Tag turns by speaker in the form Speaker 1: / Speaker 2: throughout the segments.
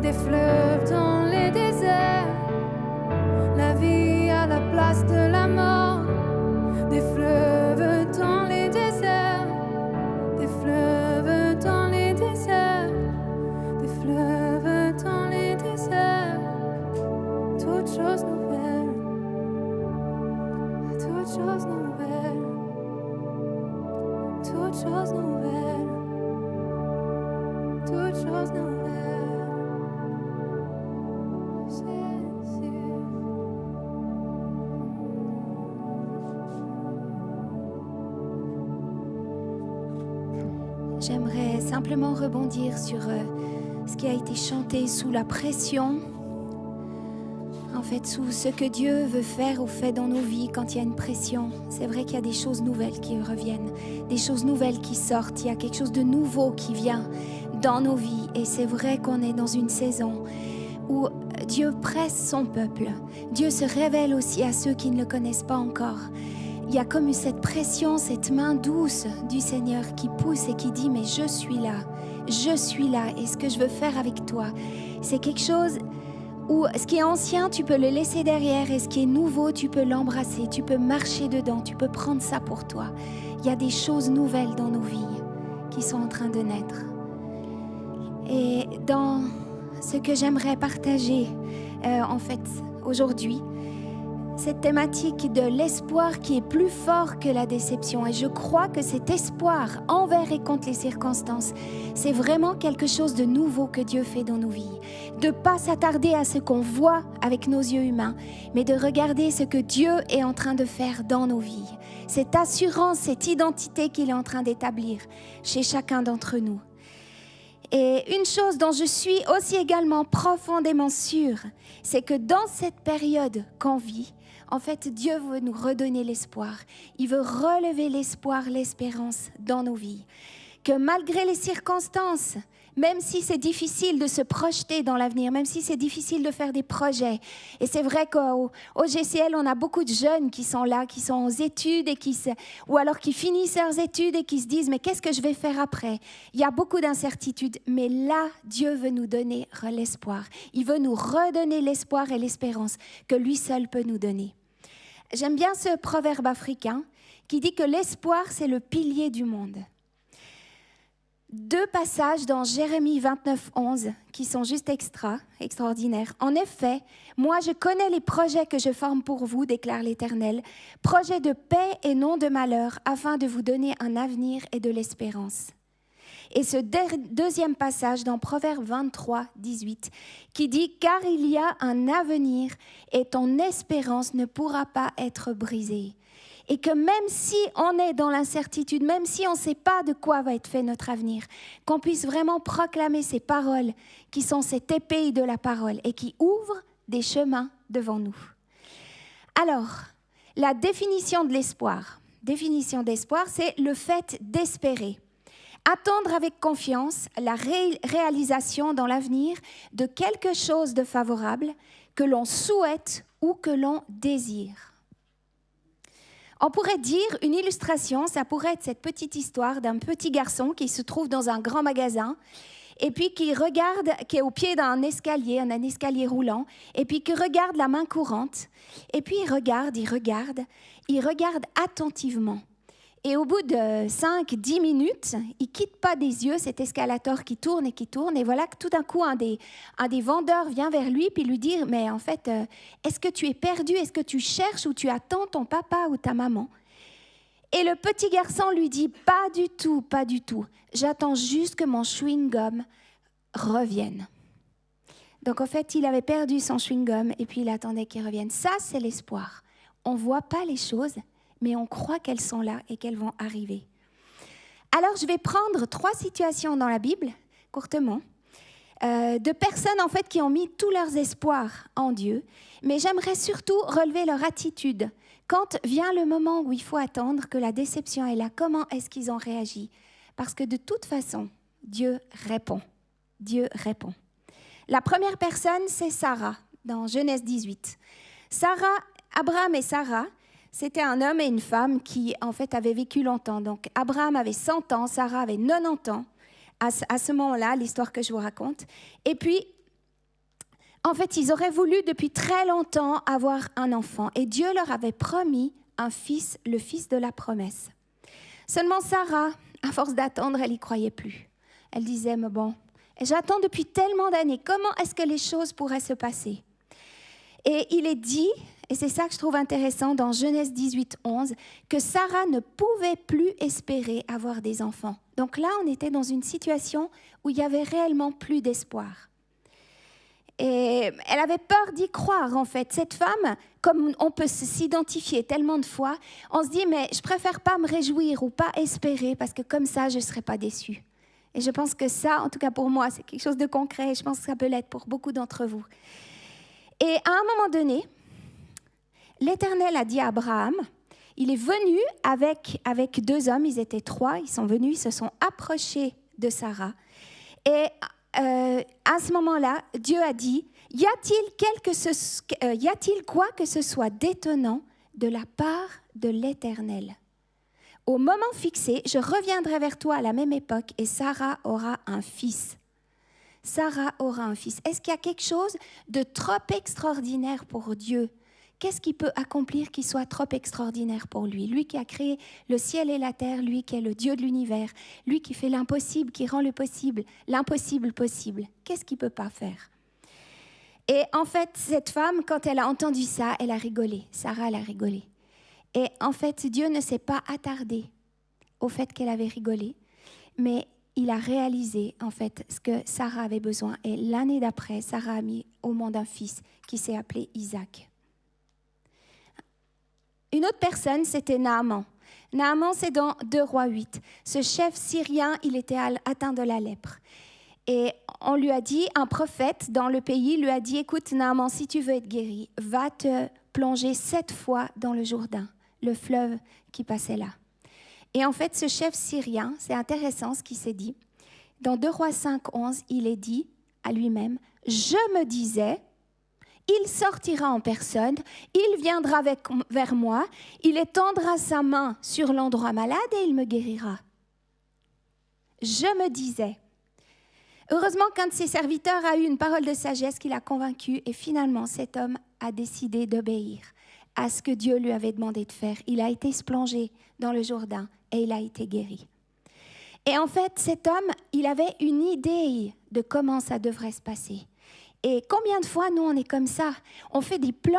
Speaker 1: des fleuves dans les déserts, la vie à la place de la mort, des fleuves dans les déserts, des fleuves dans les déserts, des fleuves dans les déserts, toutes choses nouvelles, toutes choses nouvelles, toutes choses nouvelles, toutes choses nouvelles.
Speaker 2: J'aimerais simplement rebondir sur ce qui a été chanté sous la pression, en fait sous ce que Dieu veut faire ou fait dans nos vies quand il y a une pression. C'est vrai qu'il y a des choses nouvelles qui reviennent, des choses nouvelles qui sortent, il y a quelque chose de nouveau qui vient dans nos vies. Et c'est vrai qu'on est dans une saison où Dieu presse son peuple. Dieu se révèle aussi à ceux qui ne le connaissent pas encore. Il y a comme cette pression, cette main douce du Seigneur qui pousse et qui dit « Mais je suis là et ce que je veux faire avec toi, c'est quelque chose où ce qui est ancien, tu peux le laisser derrière et ce qui est nouveau, tu peux l'embrasser, tu peux marcher dedans, tu peux prendre ça pour toi. Il y a des choses nouvelles dans nos vies qui sont en train de naître. » Et dans ce que j'aimerais partager en fait aujourd'hui, cette thématique de l'espoir qui est plus fort que la déception. Et je crois que cet espoir envers et contre les circonstances, c'est vraiment quelque chose de nouveau que Dieu fait dans nos vies. De ne pas s'attarder à ce qu'on voit avec nos yeux humains, mais de regarder ce que Dieu est en train de faire dans nos vies. Cette assurance, cette identité qu'il est en train d'établir chez chacun d'entre nous. Et une chose dont je suis aussi également profondément sûre, c'est que dans cette période qu'on vit, en fait, Dieu veut nous redonner l'espoir. Il veut relever l'espoir, l'espérance dans nos vies. Que malgré les circonstances, même si c'est difficile de se projeter dans l'avenir, même si c'est difficile de faire des projets, et c'est vrai qu'au GCL, on a beaucoup de jeunes qui sont là, qui sont aux études, ou alors qui finissent leurs études et qui se disent « Mais qu'est-ce que je vais faire après ?» Il y a beaucoup d'incertitudes, mais là, Dieu veut nous donner l'espoir. Il veut nous redonner l'espoir et l'espérance que lui seul peut nous donner. J'aime bien ce proverbe africain qui dit que l'espoir, c'est le pilier du monde. 2 passages dans Jérémie 29, 11 qui sont juste extraordinaires. En effet, moi je connais les projets que je forme pour vous, déclare l'Éternel, projets de paix et non de malheur, afin de vous donner un avenir et de l'espérance. Et ce deuxième passage dans Proverbe 23, 18 qui dit « Car il y a un avenir et ton espérance ne pourra pas être brisée. » Et que même si on est dans l'incertitude, même si on ne sait pas de quoi va être fait notre avenir, qu'on puisse vraiment proclamer ces paroles qui sont cette épée de la parole et qui ouvrent des chemins devant nous. Alors, la définition de l'espoir. Définition d'espoir, c'est le fait d'espérer. Attendre avec confiance la réalisation dans l'avenir de quelque chose de favorable que l'on souhaite ou que l'on désire. On pourrait dire, une illustration, ça pourrait être cette petite histoire d'un petit garçon qui se trouve dans un grand magasin et puis qui est au pied d'un escalier, un escalier roulant, et puis qui regarde la main courante, et puis il regarde attentivement. Et au bout de 5-10 minutes, il ne quitte pas des yeux cet escalator qui tourne, et voilà que tout d'un coup, un des vendeurs vient vers lui puis lui dit « Mais en fait, est-ce que tu es perdu? Est-ce que tu cherches ou tu attends ton papa ou ta maman ?» Et le petit garçon lui dit « Pas du tout, pas du tout. J'attends juste que mon chewing-gum revienne. » Donc en fait, il avait perdu son chewing-gum et puis il attendait qu'il revienne. Ça, c'est l'espoir. On ne voit pas les choses, mais on croit qu'elles sont là et qu'elles vont arriver. Alors, je vais prendre 3 situations dans la Bible, courtement, de personnes en fait qui ont mis tous leurs espoirs en Dieu, mais j'aimerais surtout relever leur attitude. Quand vient le moment où il faut attendre que la déception est là, comment est-ce qu'ils ont réagi? Parce que de toute façon, Dieu répond. Dieu répond. La première personne, c'est Sarah, dans Genèse 18. Abraham et Sarah, c'était un homme et une femme qui, en fait, avaient vécu longtemps. Donc, Abraham avait 100 ans, Sarah avait 90 ans, à ce moment-là, l'histoire que je vous raconte. Et puis, En fait, ils auraient voulu depuis très longtemps avoir un enfant et Dieu leur avait promis un fils, le fils de la promesse. Seulement Sarah, à force d'attendre, elle n'y croyait plus. Elle disait, mais bon, j'attends depuis tellement d'années, comment est-ce que les choses pourraient se passer? Et il est dit, et c'est ça que je trouve intéressant dans Genèse 18, 11, que Sarah ne pouvait plus espérer avoir des enfants. Donc là, on était dans une situation où il y avait réellement plus d'espoir. Et elle avait peur d'y croire, en fait. Cette femme, comme on peut s'identifier tellement de fois, on se dit, mais je préfère pas me réjouir ou pas espérer, parce que comme ça, je ne serai pas déçue. Et je pense que ça, en tout cas pour moi, c'est quelque chose de concret. Et je pense que ça peut l'être pour beaucoup d'entre vous. Et à un moment donné, l'Éternel a dit à Abraham, il est venu avec 2 hommes, ils étaient 3, ils sont venus, ils se sont approchés de Sarah. Et à ce moment-là, Dieu a dit, y a-t-il quoi que ce soit d'étonnant de la part de l'Éternel? Au moment fixé, je reviendrai vers toi à la même époque et Sarah aura un fils. Sarah aura un fils. Est-ce qu'il y a quelque chose de trop extraordinaire pour Dieu? Qu'est-ce qu'il peut accomplir qui soit trop extraordinaire pour lui? Lui qui a créé le ciel et la terre, lui qui est le Dieu de l'univers, lui qui fait l'impossible, qui rend le possible, l'impossible possible. Qu'est-ce qu'il ne peut pas faire? Et en fait, cette femme, quand elle a entendu ça, elle a rigolé. Sarah, elle a rigolé. Et en fait, Dieu ne s'est pas attardé au fait qu'elle avait rigolé, mais il a réalisé en fait ce que Sarah avait besoin. Et l'année d'après, Sarah a mis au monde un fils qui s'est appelé Isaac. Une autre personne, c'était Naaman. Naaman, c'est dans 2 Rois 8. Ce chef syrien, il était atteint de la lèpre. Et on lui a dit, un prophète dans le pays lui a dit, écoute Naaman, si tu veux être guéri, va te plonger 7 fois dans le Jourdain, le fleuve qui passait là. Et en fait, ce chef syrien, c'est intéressant ce qu'il s'est dit. Dans 2 Rois 5, 11, il est dit à lui-même, je me disais, il sortira en personne, il viendra vers moi, il étendra sa main sur l'endroit malade et il me guérira. Je me disais. Heureusement qu'un de ses serviteurs a eu une parole de sagesse qui l'a convaincu et finalement cet homme a décidé d'obéir à ce que Dieu lui avait demandé de faire. Il a été se plonger dans le Jourdain et il a été guéri. Et en fait, cet homme, il avait une idée de comment ça devrait se passer. Et combien de fois, nous, on est comme ça? On fait des plans,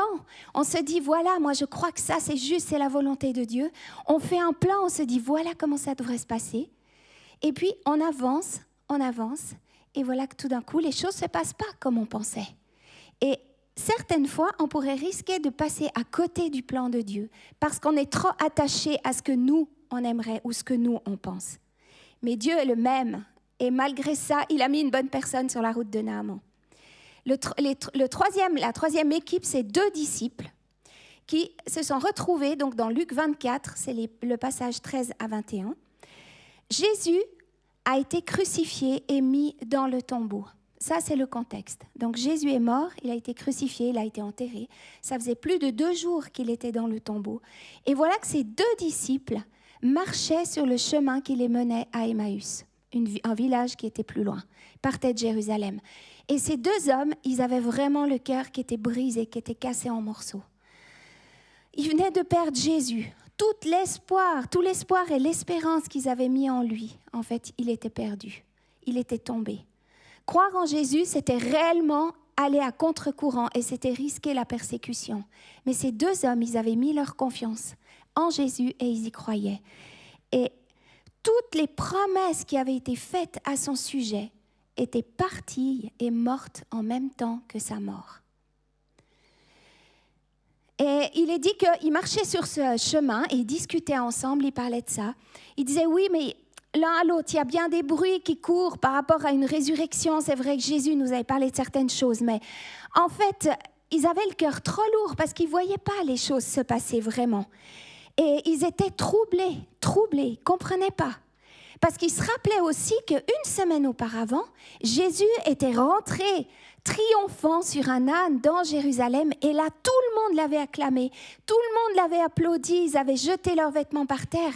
Speaker 2: on se dit, voilà, moi je crois que ça, c'est juste, c'est la volonté de Dieu. On fait un plan, on se dit, voilà comment ça devrait se passer. Et puis, on avance, et voilà que tout d'un coup, les choses ne se passent pas comme on pensait. Et certaines fois, on pourrait risquer de passer à côté du plan de Dieu, parce qu'on est trop attaché à ce que nous, on aimerait, ou ce que nous, on pense. Mais Dieu est le même, et malgré ça, il a mis une bonne personne sur la route de Naaman. La troisième équipe, c'est 2 disciples qui se sont retrouvés donc dans Luc 24, c'est le passage 13 à 21. Jésus a été crucifié et mis dans le tombeau. Ça, c'est le contexte. Donc Jésus est mort, il a été crucifié, il a été enterré. Ça faisait plus de 2 jours qu'il était dans le tombeau. Et voilà que ces 2 disciples marchaient sur le chemin qui les menait à Emmaüs, un village qui était plus loin, partait de Jérusalem. Et ces 2 hommes, ils avaient vraiment le cœur qui était brisé, qui était cassé en morceaux. Ils venaient de perdre Jésus. Tout l'espoir et l'espérance qu'ils avaient mis en lui, en fait, il était perdu. Il était tombé. Croire en Jésus, c'était réellement aller à contre-courant et c'était risquer la persécution. Mais ces 2 hommes, ils avaient mis leur confiance en Jésus et ils y croyaient. Et toutes les promesses qui avaient été faites à son sujet étaient parties et mortes en même temps que sa mort. Et il est dit qu'ils marchaient sur ce chemin et ils discutaient ensemble, ils parlaient de ça. Ils disaient, oui, mais l'un à l'autre, il y a bien des bruits qui courent par rapport à une résurrection. C'est vrai que Jésus nous avait parlé de certaines choses, mais en fait, ils avaient le cœur trop lourd parce qu'ils ne voyaient pas les choses se passer vraiment. Et ils étaient troublés, ils ne comprenaient pas. Parce qu'il se rappelait aussi qu'une semaine auparavant, Jésus était rentré triomphant sur un âne dans Jérusalem. Et là, tout le monde l'avait acclamé, tout le monde l'avait applaudi, ils avaient jeté leurs vêtements par terre.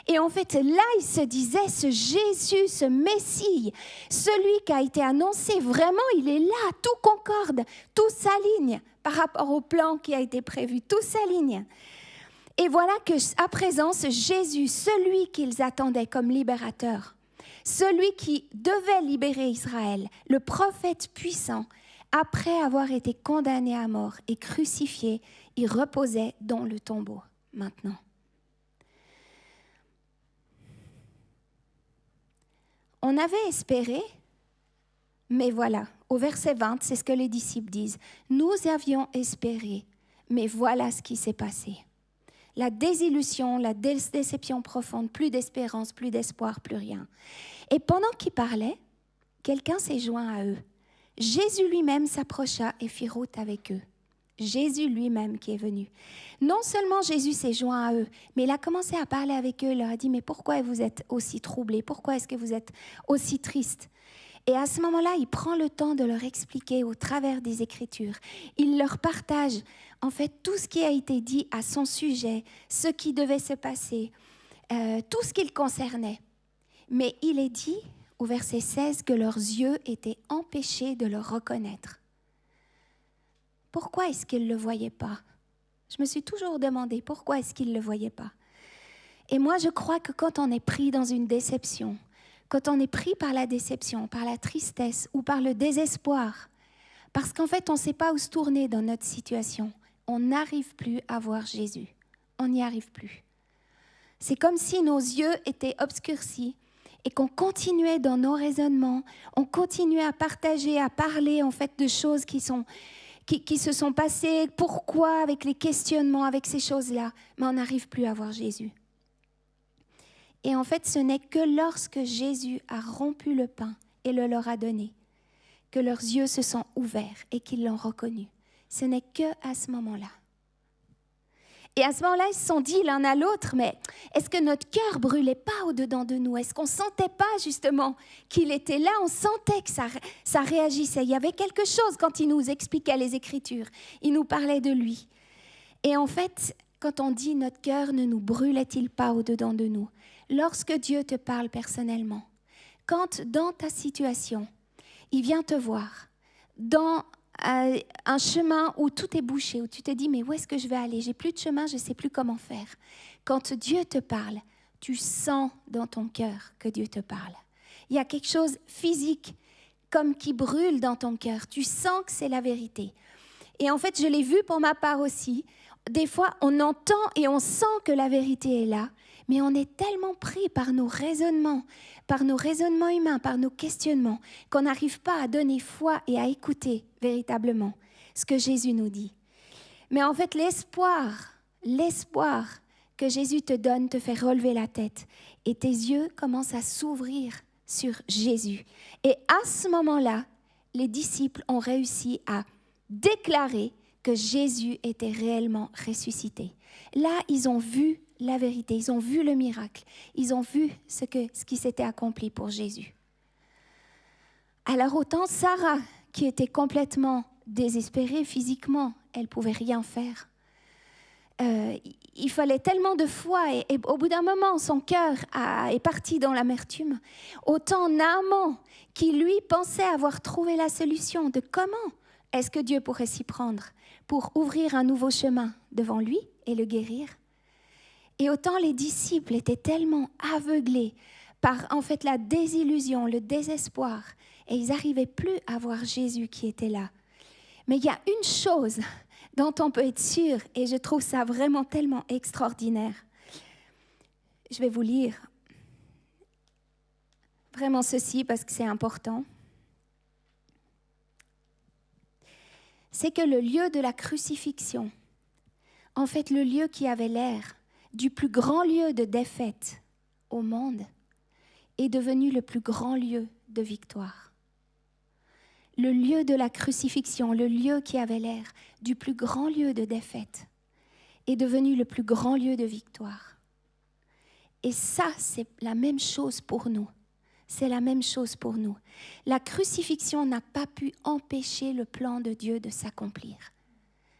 Speaker 2: Et en fait, là, ils se disaient, ce Jésus, ce Messie, celui qui a été annoncé, vraiment, il est là, tout concorde, tout s'aligne par rapport au plan qui a été prévu, tout s'aligne. Et voilà qu'à présent, ce Jésus, celui qu'ils attendaient comme libérateur, celui qui devait libérer Israël, le prophète puissant, après avoir été condamné à mort et crucifié, il reposait dans le tombeau maintenant. On avait espéré, mais voilà, au verset 20, c'est ce que les disciples disent. Nous avions espéré, mais voilà ce qui s'est passé. La désillusion, la déception profonde, plus d'espérance, plus d'espoir, plus rien. Et pendant qu'ils parlaient, quelqu'un s'est joint à eux. Jésus lui-même s'approcha et fit route avec eux. Jésus lui-même qui est venu. Non seulement Jésus s'est joint à eux, mais il a commencé à parler avec eux. Il leur a dit, mais pourquoi vous êtes aussi troublés? Pourquoi est-ce que vous êtes aussi tristes? Et à ce moment-là, il prend le temps de leur expliquer au travers des Écritures. Il leur partage en fait tout ce qui a été dit à son sujet, ce qui devait se passer, tout ce qui le concernait. Mais il est dit au verset 16 que leurs yeux étaient empêchés de le reconnaître. Pourquoi est-ce qu'ils ne le voyaient pas? Je me suis toujours demandé pourquoi est-ce qu'ils ne le voyaient pas. Et moi, je crois que quand on est pris dans une déception, quand on est pris par la déception, par la tristesse ou par le désespoir, parce qu'en fait, on ne sait pas où se tourner dans notre situation, on n'arrive plus à voir Jésus. On n'y arrive plus. C'est comme si nos yeux étaient obscurcis et qu'on continuait dans nos raisonnements, on continuait à partager, à parler en fait de choses qui se sont passées, pourquoi, avec les questionnements, avec ces choses-là, mais on n'arrive plus à voir Jésus. Et en fait, ce n'est que lorsque Jésus a rompu le pain et le leur a donné, que leurs yeux se sont ouverts et qu'ils l'ont reconnu. Ce n'est qu'à ce moment-là. Et à ce moment-là, ils se sont dit l'un à l'autre, mais est-ce que notre cœur brûlait pas au-dedans de nous? Est-ce qu'on ne sentait pas justement qu'il était là? On sentait que ça réagissait. Il y avait quelque chose quand il nous expliquait les Écritures. Il nous parlait de lui. Et en fait, quand on dit notre cœur ne nous brûlait-il pas au-dedans de nous? Lorsque Dieu te parle personnellement, quand dans ta situation, il vient te voir, dans un chemin où tout est bouché, où tu te dis, mais où est-ce que je vais aller? J'ai plus de chemin, je ne sais plus comment faire. Quand Dieu te parle, tu sens dans ton cœur que Dieu te parle. Il y a quelque chose physique, comme qui brûle dans ton cœur. Tu sens que c'est la vérité. Et en fait, je l'ai vu pour ma part aussi. Des fois, on entend et on sent que la vérité est là, mais on est tellement pris par nos raisonnements humains, par nos questionnements, qu'on n'arrive pas à donner foi et à écouter véritablement ce que Jésus nous dit. Mais en fait, l'espoir que Jésus te donne te fait relever la tête et tes yeux commencent à s'ouvrir sur Jésus. Et à ce moment-là, les disciples ont réussi à déclarer que Jésus était réellement ressuscité. Là, ils ont vu la vérité, ils ont vu le miracle, ils ont vu ce qui s'était accompli pour Jésus. Alors autant Sarah, qui était complètement désespérée physiquement, elle ne pouvait rien faire. Il fallait tellement de foi et au bout d'un moment, son cœur est parti dans l'amertume. Autant Naaman, qui lui pensait avoir trouvé la solution de comment est-ce que Dieu pourrait s'y prendre pour ouvrir un nouveau chemin devant lui et le guérir. Et autant les disciples étaient tellement aveuglés par en fait la désillusion, le désespoir, et ils n'arrivaient plus à voir Jésus qui était là. Mais il y a une chose dont on peut être sûr, et je trouve ça vraiment tellement extraordinaire. Je vais vous lire vraiment ceci parce que c'est important. C'est que le lieu de la crucifixion, en fait le lieu qui avait l'air du plus grand lieu de défaite au monde, est devenu le plus grand lieu de victoire. Le lieu de la crucifixion, le lieu qui avait l'air du plus grand lieu de défaite, est devenu le plus grand lieu de victoire. Et ça, c'est la même chose pour nous. C'est la même chose pour nous. La crucifixion n'a pas pu empêcher le plan de Dieu de s'accomplir.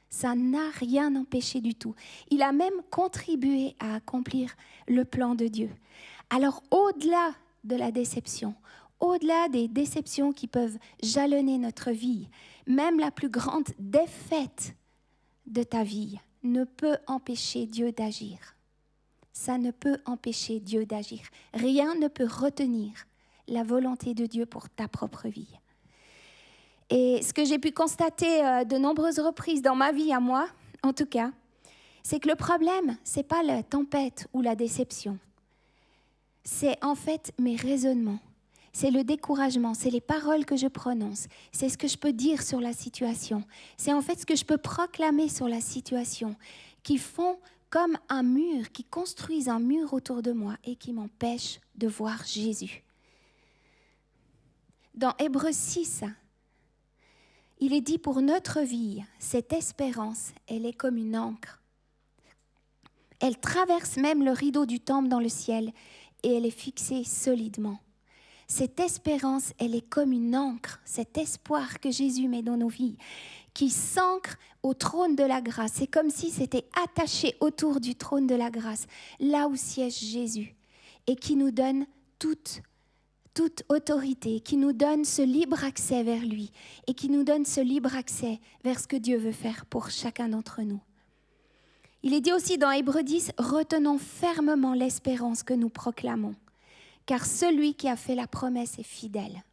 Speaker 2: Ça n'a rien empêché du tout. Il a même contribué à accomplir le plan de Dieu. Alors, au-delà de la déception, au-delà des déceptions qui peuvent jalonner notre vie, même la plus grande défaite de ta vie ne peut empêcher Dieu d'agir. Ça ne peut empêcher Dieu d'agir. Rien ne peut retenir la volonté de Dieu pour ta propre vie. Et ce que j'ai pu constater de nombreuses reprises dans ma vie à moi, en tout cas, c'est que le problème, ce n'est pas la tempête ou la déception. C'est en fait mes raisonnements. C'est le découragement, c'est les paroles que je prononce, c'est ce que je peux dire sur la situation. C'est en fait ce que je peux proclamer sur la situation qui font comme un mur, qui construisent un mur autour de moi et qui m'empêchent de voir Jésus. Dans Hébreux 6, il est dit pour notre vie, cette espérance, elle est comme une ancre. Elle traverse même le rideau du temple dans le ciel et elle est fixée solidement. Cette espérance, elle est comme une ancre, cet espoir que Jésus met dans nos vies, qui s'ancre au trône de la grâce. C'est comme si c'était attaché autour du trône de la grâce, là où siège Jésus, et qui nous donne toute autorité, qui nous donne ce libre accès vers lui, et qui nous donne ce libre accès vers ce que Dieu veut faire pour chacun d'entre nous. Il est dit aussi dans Hébreux 10, « Retenons fermement l'espérance que nous proclamons, car celui qui a fait la promesse est fidèle. »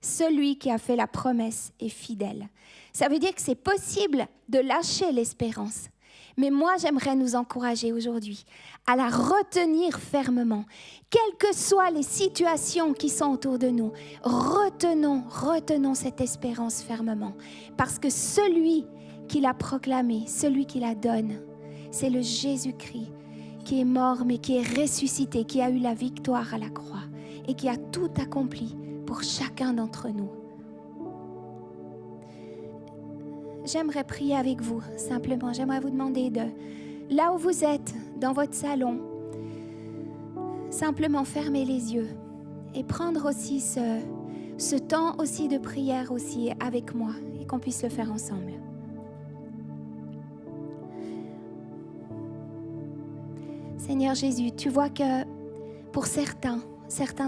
Speaker 2: Celui qui a fait la promesse est fidèle. Ça veut dire que c'est possible de lâcher l'espérance. Mais moi, j'aimerais nous encourager aujourd'hui à la retenir fermement. Quelles que soient les situations qui sont autour de nous, retenons cette espérance fermement. Parce que celui qui l'a proclamé, celui qui la donne, c'est le Jésus-Christ qui est mort, mais qui est ressuscité, qui a eu la victoire à la croix et qui a tout accompli pour chacun d'entre nous. J'aimerais prier avec vous, simplement. J'aimerais vous demander de, là où vous êtes, dans votre salon, simplement fermer les yeux et prendre aussi ce temps aussi de prière aussi avec moi et qu'on puisse le faire ensemble. Seigneur Jésus, tu vois que pour certains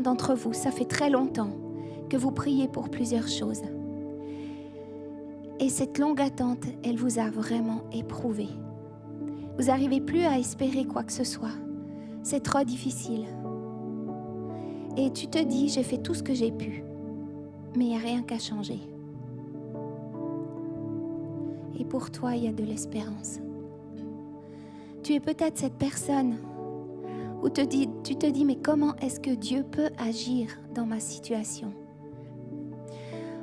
Speaker 2: d'entre vous, ça fait très longtemps que vous priez pour plusieurs choses. Et cette longue attente, elle vous a vraiment éprouvé. Vous n'arrivez plus à espérer quoi que ce soit. C'est trop difficile. Et tu te dis, j'ai fait tout ce que j'ai pu, mais il n'y a rien qu'à changer. Et pour toi, il y a de l'espérance. Tu es peut-être cette personne où tu te dis, mais comment est-ce que Dieu peut agir dans ma situation?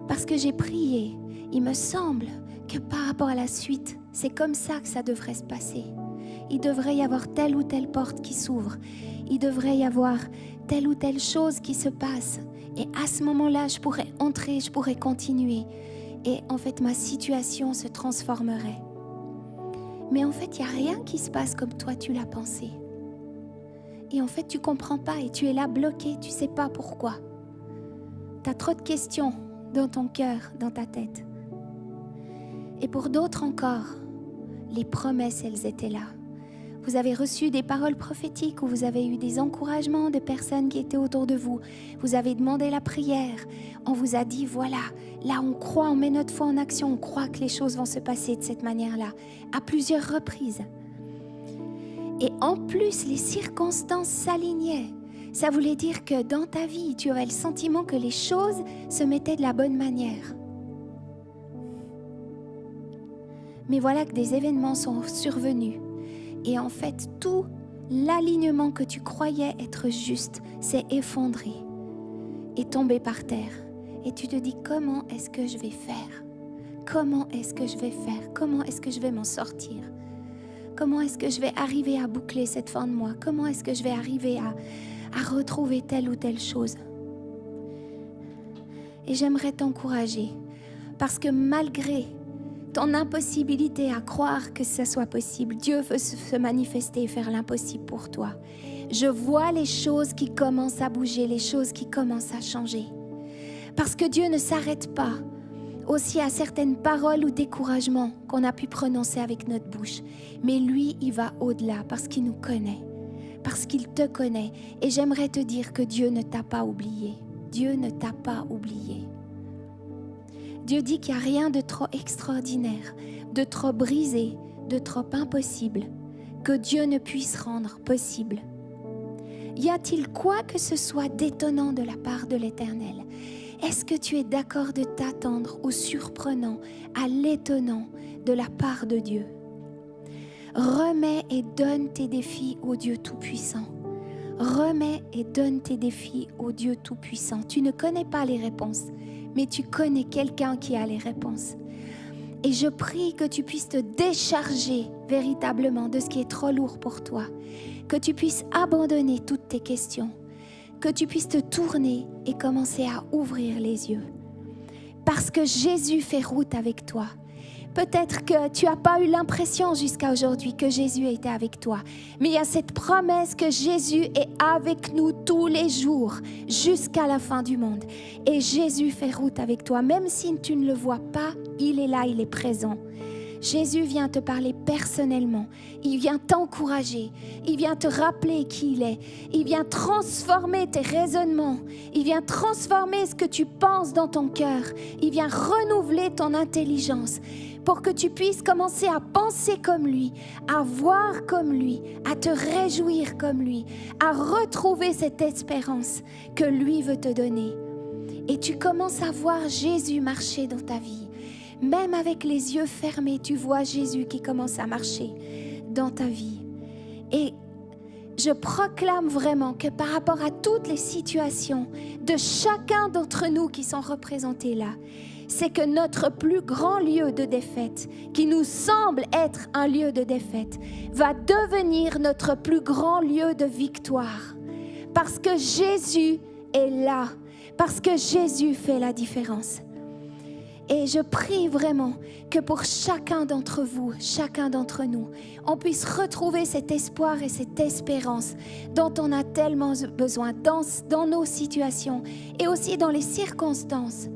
Speaker 2: Parce que j'ai prié, il me semble que par rapport à la suite, c'est comme ça que ça devrait se passer. Il devrait y avoir telle ou telle porte qui s'ouvre. Il devrait y avoir telle ou telle chose qui se passe. Et à ce moment-là, je pourrais entrer, je pourrais continuer. Et en fait, ma situation se transformerait. Mais en fait, il n'y a rien qui se passe comme toi, tu l'as pensé. Et en fait, tu ne comprends pas et tu es là bloqué, tu ne sais pas pourquoi. Tu as trop de questions dans ton cœur, dans ta tête. Et pour d'autres encore, les promesses, elles étaient là. Vous avez reçu des paroles prophétiques ou vous avez eu des encouragements de personnes qui étaient autour de vous. Vous avez demandé la prière. On vous a dit, voilà, là on croit, on met notre foi en action, on croit que les choses vont se passer de cette manière-là, à plusieurs reprises. Et en plus, les circonstances s'alignaient. Ça voulait dire que dans ta vie, tu avais le sentiment que les choses se mettaient de la bonne manière. Mais voilà que des événements sont survenus. Et en fait, tout l'alignement que tu croyais être juste s'est effondré et tombé par terre. Et tu te dis, comment est-ce que je vais faire? Comment est-ce que je vais faire? Comment est-ce que je vais m'en sortir? Comment est-ce que je vais arriver à boucler cette fin de mois? Comment est-ce que je vais arriver à retrouver telle ou telle chose? Et j'aimerais t'encourager, parce que malgré ton impossibilité à croire que ça soit possible, Dieu veut se manifester et faire l'impossible pour toi. je vois les choses qui commencent à bouger, les choses qui commencent à changer. Parce que Dieu ne s'arrête pas aussi à certaines paroles ou découragements qu'on a pu prononcer avec notre bouche. Mais lui, il va au-delà parce qu'il nous connaît, parce qu'il te connaît. Et j'aimerais te dire que Dieu ne t'a pas oublié. Dieu ne t'a pas oublié. Dieu dit qu'il n'y a rien de trop extraordinaire, de trop brisé, de trop impossible, que Dieu ne puisse rendre possible. Y a-t-il quoi que ce soit d'étonnant de la part de l'Éternel? Est-ce que tu es d'accord de t'attendre au surprenant, à l'étonnant de la part de Dieu? Remets et donne tes défis au Dieu Tout-Puissant. Remets et donne tes défis au Dieu Tout-Puissant. Tu ne connais pas les réponses, mais tu connais quelqu'un qui a les réponses. Et je prie que tu puisses te décharger véritablement de ce qui est trop lourd pour toi, que tu puisses abandonner toutes tes questions, que tu puisses te tourner et commencer à ouvrir les yeux. Parce que Jésus fait route avec toi. Peut-être que tu n'as pas eu l'impression jusqu'à aujourd'hui que Jésus était avec toi. Mais il y a cette promesse que Jésus est avec nous tous les jours jusqu'à la fin du monde. Et Jésus fait route avec toi. Même si tu ne le vois pas, il est là, il est présent. Jésus vient te parler personnellement. Il vient t'encourager. Il vient te rappeler qui il est. Il vient transformer tes raisonnements. Il vient transformer ce que tu penses dans ton cœur. Il vient renouveler ton intelligence pour que tu puisses commencer à penser comme lui, à voir comme lui, à te réjouir comme lui, à retrouver cette espérance que lui veut te donner. Et tu commences à voir Jésus marcher dans ta vie. Même avec les yeux fermés, tu vois Jésus qui commence à marcher dans ta vie. Et je proclame vraiment que par rapport à toutes les situations de chacun d'entre nous qui sont représentés là, c'est que notre plus grand lieu de défaite, qui nous semble être un lieu de défaite, va devenir notre plus grand lieu de victoire. Parce que Jésus est là, parce que Jésus fait la différence. Et je prie vraiment que pour chacun d'entre vous, chacun d'entre nous, on puisse retrouver cet espoir et cette espérance dont on a tellement besoin dans nos situations et aussi dans les circonstances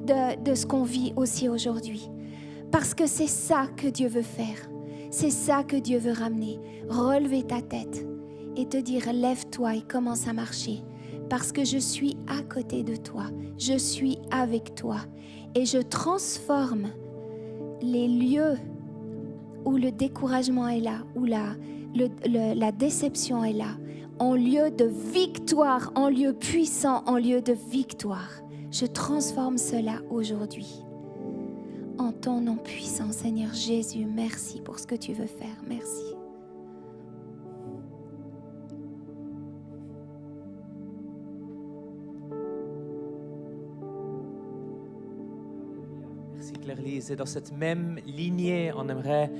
Speaker 2: de ce qu'on vit aussi aujourd'hui. Parce que c'est ça que Dieu veut faire. C'est ça que Dieu veut ramener. Relever ta tête et te dire lève-toi et commence à marcher. Parce que je suis à côté de toi. Je suis avec toi. Et je transforme les lieux où le découragement est là, où la déception est là, en lieu de victoire, en lieu puissant, en lieu de victoire. Je transforme cela aujourd'hui. En ton nom puissant, Seigneur Jésus, merci pour ce que tu veux faire. Merci.
Speaker 3: Merci Claire-Lise. Et dans cette même lignée, on aimerait